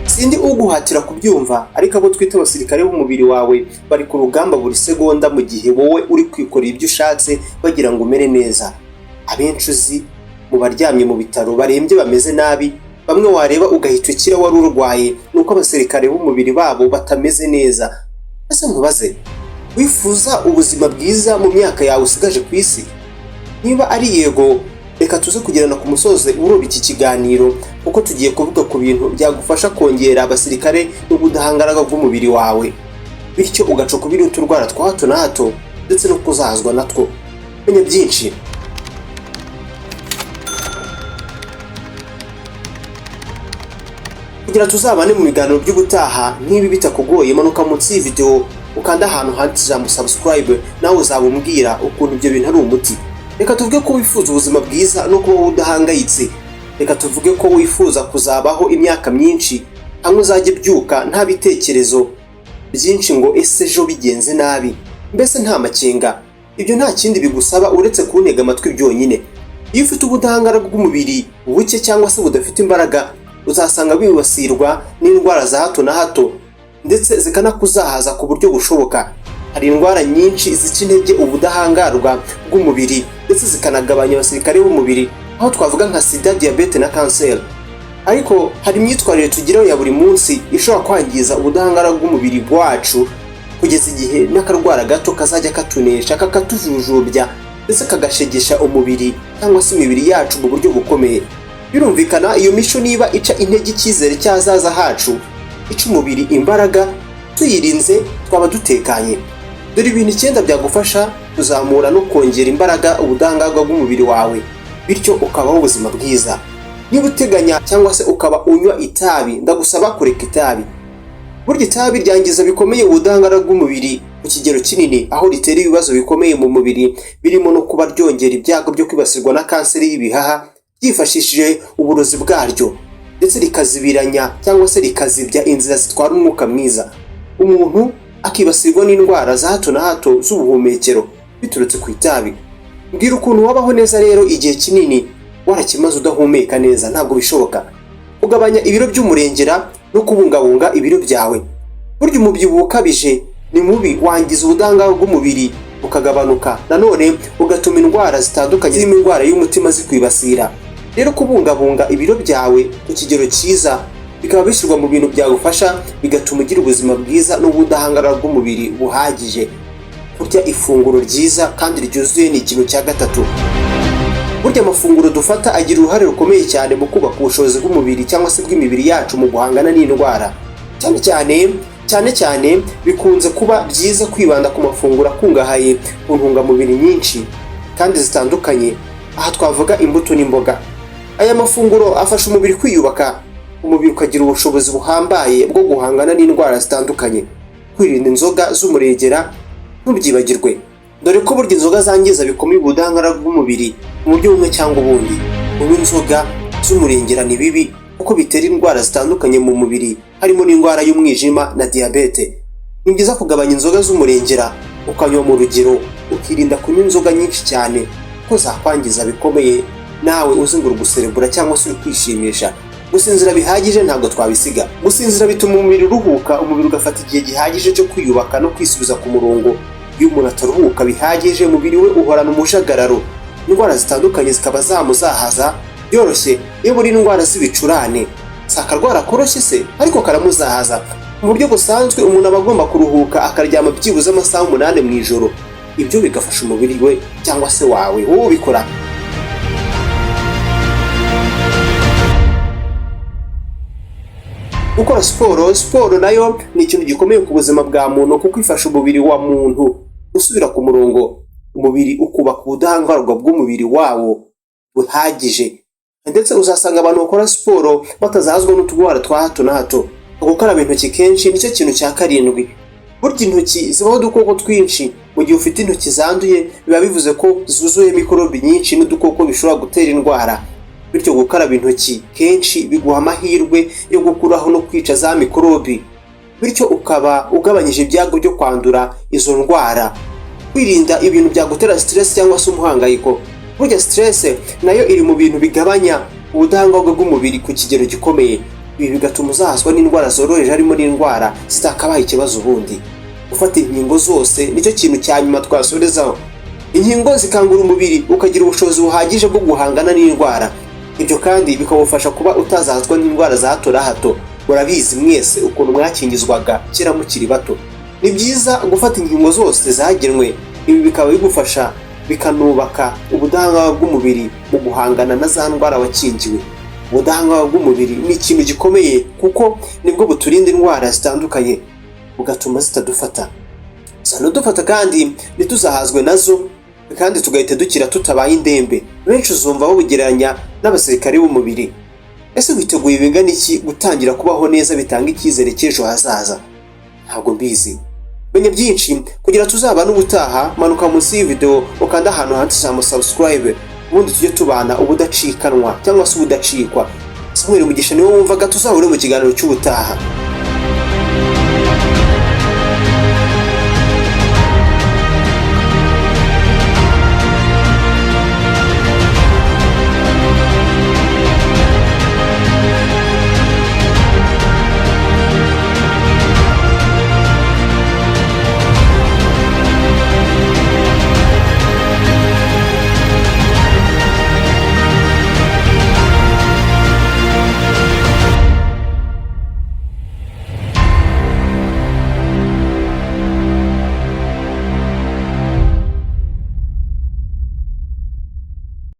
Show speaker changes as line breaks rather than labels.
Sindi uguhatira kubyumva, ariko abo twita abasirikare b'umubiri wawe bari ku rugamba buri segonda mu gihe wowe uri kwikorera ibyo ushatse bagira ngo umere neza. Abenshi uzi mu baryamye mu bitaro barembye bameze nabi, bamwe wareba ugahita ukira wari urwaye, nuko abasirikare b'umubiri babo batameze neza. Ese mubaze, wifuza ubuzima bwiza mu myaka yawe usigaje ku isi? Niba ari yego, reka tuze kugirana ku musozi uroba iki kiganiro, kuko tugiye kuvuga ku bintu byagufasha kongera abasirikare n'ubudahangarwa bw'umubiri wawe, bityo ugaca kubiri uturwara twa hato na hato ndetse no kuzahazwa natwo. Menya byinshi. Kugira tuzabane mu biganiro by'ubutaha nk'ibi bitakugoye, manuka munsi y'iyi video ukanda ahantu handitse ijambo subscribe, nawe uzaba umbwira ukuntu ibyo bintu ari umuti. Reka tuvuge ko wifuza ubuzima bwiza no kuba udahangayitse. Reka tuvuge ko wifuza kuzabaho imyaka myinshi, hamwe uzajya byuka nta bitekerezo byinshi ngo ese ejo bigenze nabi, mbese nta makenga. Ibyo nta kindi bigusaba uretse kuntega amatwi byonyine. Iyo ufite ubudahangarwa bw'umubiri buke cyangwa se budafite imbaraga, uzasanga bibasirwa n'indwara za hato na hato ndetse zikanakuzahaza ku buryo bushoboka. Hari indwara nyinshi zica intege ubudahangarwa bw'umubiri ndetse zikanagabanya abasirikare b'umubiri, aho twavuga nka sida, diyabete na kanseri. Ariko hari imyitwarire tugiraho ya buri munsi ishobora kwangiza ubudahangarwa bw'umubiri wacu, kugeza igihe n'akarwara gato kazajya katunesha, kakatujujubya ndetse kagashegesha umubiri cyangwa se imibiri yacu mu buryo bukomeye. Birumvikana iyo mico niba ica intege icyizere cy'ahazaza hacu, ica umubiri imbaraga, tuyirinze twaba dutekanye. Dore ibintu 9 byagufasha kuzamura no kongera imbaraga ubudahangarwa bw'umubiri wawe, bityo ukabaho ubuzima bwiza. Niba uteganya cyangwa se ukaba unywa itabi, ndagusaba kureka itabi. Burya itabi ryangiza bikomeye ubudahangarwa bw'umubiri ku kigero kinini, aho ritera ibibazo bikomeye mu mubiri, birimo no kuba ryongera ibyago byo kwibasirwa na kanseri y'ibihaha ryifashishije uburozi bwaryo, ndetse rikazibiranya cyangwa se rikazibya inzira zitwara umwuka mwiza. Umuntu akibasirwa n'indwara za hato na hato z'ubuhumekero biturutse ku itabi. Mbwira ukuntu wabaho neza rero igihe kinini warakimaze udahumeka neza, ntabwo bishoboka. Ugabanya ibiro by'umurengera no kubungabunga ibiro byawe. Burya umubyibuho ukabije ni mubi, wangiza ubudahangarwa bw'umubiri ukagabanuka, nanone ugatuma indwara zitandukanye zirimo indwara y'umutima zikwibasira. Rero kubungabunga ibiro byawe ku kigero cyiza bikaba bishyirwa mu bintu byagufasha bigatuma ugira ubuzima bwiza n'ubudahangarwa bw'umubiri buhagije. Kurya ifunguro ryiza kandi ryuzuye ni ikintu cya gatatu. Burya amafunguro dufata agira uruhare rukomeye cyane mu kubaka ubushobozi bw'umubiri cyangwa se bw'imibiri yacu mu guhangana n'indwara. Cyane cyane bikunze kuba byiza kwibanda ku mafunguro akungahaye ku ntungamubiri nyinshi kandi zitandukanye. Aha twavuga imbuto n'imboga. Aya mafunguro afasha umubiri kwiyubaka, umubiri ukagira ubushobozi buhambaye bwo guhangana n'indwara zitandukanye. Kwirinda inzoga z'umurengera ntubyibagirwe, dore ko burya inzoga zangiza bikomeye ubudahangarwa bw'umubiri mu buryo bumwe cyangwa ubundi. Kunywa inzoga z'umurengera ni bibi kuko bitera indwara zitandukanye mu mubiri, harimo n'indwara y'umwijima na diyabete. Ni byiza kugabanya inzoga z'umurengera, ukanywa mu rugero, ukirinda kunywa inzoga nyinshi cyane ko zakwangiza bikomeye, nawe uzingura guserebura cyangwa se uri kwishimisha. Gusinzira bihagije ntabwo twabisiga. Gusinzira bituma umubiri uruhuka, umubiri ugafata igihe gihagije cyo kwiyubaka no kwisubiza ku murongo. Iyo umuntu ataruhuka bihagije, umubiri we uhorana umujagararo, indwara zitandukanye zikaba zamuzahaza byoroshye. Iyo buri indwara z'ibicurane si akarwara koroshye se, ariko karamuzahaza. Mu buryo busanzwe umuntu aba agomba kuruhuka akaryama byibuze amasaha 8 mu ijoro. Ibyo bigafasha umubiri we cyangwa se wawe wowe ubikora. Gukora siporo nayo ni ikintu gikomeye ku buzima bwa muntu, kuko ifasha umubiri wa muntu gusubira ku murongo, umubiri ukubaka ubudahangarwa bw'umubiri wawo buhagije. Ndetse uzasanga abantu bakora siporo batazahazwa n'utugwara twa hato na hato. Gukaraba intoki kenshi nicyo kintu cya 7. Burya intoki zibaho udukoko twinshi. Mu gihe ufite intoki zanduye biba bivuze ko zuzuye mikorobi nyinshi n'udukoko bishobora gutera indwara. Bityo gukaraba intoki kenshi biguha amahirwe yo gukuraho no kwica za mikorobi. bityo ukaba ugabanyije ibyago byo kwandura izo ndwara. Kwirinda ibintu byagutera stress cyangwa se umuhangayiko. Burya stress nayo iri mu bintu bigabanya ubudahangarwa bw'umubiri ku kigero gikomeye. Ibi bigatuma uzahazwa n'indwara zoroheje harimo n'indwara zitakabaye ikibazo ubundi. Gufata inkingo zose nicyo kintu cya nyuma twasorezaho. Inkingo zikangura umubiri ukagira ubushobozi buhagije bwo guhangana n'indwara. Ibyo kandi bikawufasha kuba utazahazwa n'indwara za hato na hato. Murabizi mwese ukuntu mwakingizwaga kera mukiri bato. Ni byiza gufata inkingo zose zagenwe. Ibi bikaba bigufasha bikanubaka ubudahangarwa bw'umubiri mu guhangana na za ndwara wakingiwe. Ubudahangarwa bw'umubiri ni ikintu gikomeye kuko nibwo buturinda indwara zitandukanye bugatuma zitadufata. Zanadufata kandi ntituzahazwe nazo kandi tugahita dukira tutabaye indembe. Benshi uzumva babugereranya n'abasirikare b'umubiri. Ese witeguye bingana iki gutangira kubaho neza bitanga icyizere cy'ejo hazaza? Ntabwo mbizi. Menya byinshi kugira tuzabana ubutaha. Manuka munsi y'ivideo ukanda ahantu handitse subscribe, ubundi tujye tubana ubudacikanwa cyangwa se ubudacikwa. Mugisha niwe wumvaga, tuzahure mu kiganiro cy'ubutaha.